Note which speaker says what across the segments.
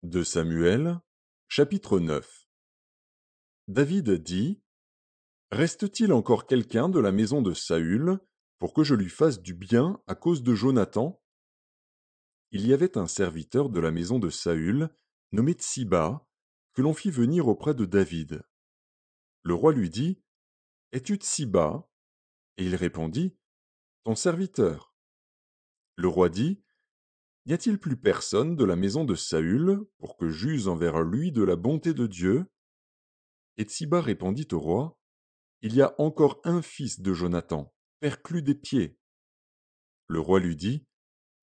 Speaker 1: De Samuel, chapitre 9. David dit: Reste-t-il encore quelqu'un de la maison de Saül pour que je lui fasse du bien à cause de Jonathan? Il y avait un serviteur de la maison de Saül, nommé Tsiba, que l'on fit venir auprès de David. Le roi lui dit: Es-tu Tsiba? Et il répondit: Ton serviteur. Le roi dit: N'y a-t-il plus personne de la maison de Saül pour que j'use envers lui de la bonté de Dieu? Et Tsiba répondit au roi: Il y a encore un fils de Jonathan, perclus des pieds. Le roi lui dit: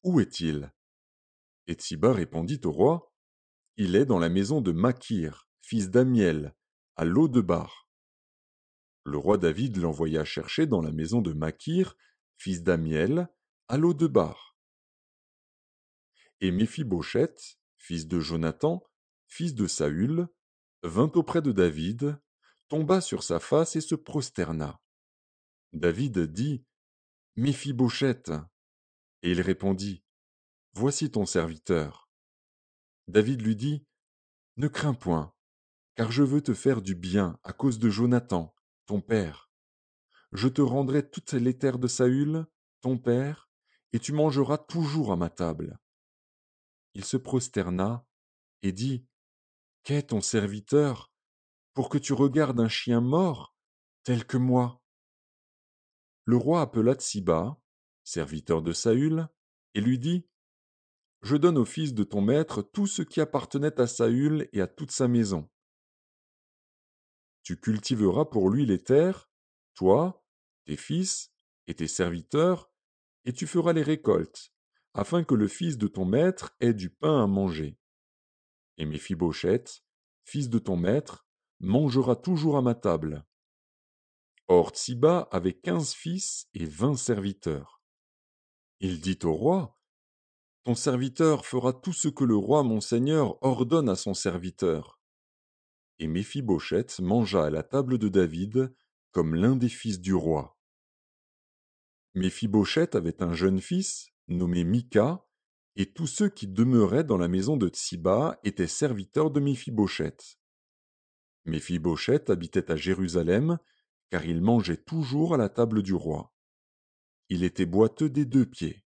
Speaker 1: Où est-il? Et Tsiba répondit au roi: Il est dans la maison de Makir, fils d'Amiel, à Lo-debar. Le roi David l'envoya chercher dans la maison de Makir, fils d'Amiel, à Lo-debar. Et Méphibosheth, fils de Jonathan, fils de Saül, vint auprès de David, tomba sur sa face et se prosterna. David dit: Méphibosheth. Et il répondit: Voici ton serviteur. David lui dit: Ne crains point, car je veux te faire du bien à cause de Jonathan, ton père. Je te rendrai toutes les terres de Saül, ton père, et tu mangeras toujours à ma table. Il se prosterna et dit: Qu'est ton serviteur pour que tu regardes un chien mort tel que moi? Le roi appela Tsiba, serviteur de Saül, et lui dit: Je donne au fils de ton maître tout ce qui appartenait à Saül et à toute sa maison. Tu cultiveras pour lui les terres, toi, tes fils et tes serviteurs, et tu feras les récoltes, afin que le fils de ton maître ait du pain à manger. Et Méphibosheth, fils de ton maître, mangera toujours à ma table. Or Tsiba avait 15 fils et 20 serviteurs. Il dit au roi: Ton serviteur fera tout ce que le roi mon seigneur ordonne à son serviteur. Et Méphibosheth mangea à la table de David comme l'un des fils du roi. Méphibosheth avait un jeune fils, nommé Mika, et tous ceux qui demeuraient dans la maison de Tsiba étaient serviteurs de Méphibosheth. Méphibosheth habitait à Jérusalem, car il mangeait toujours à la table du roi. Il était boiteux des 2 pieds.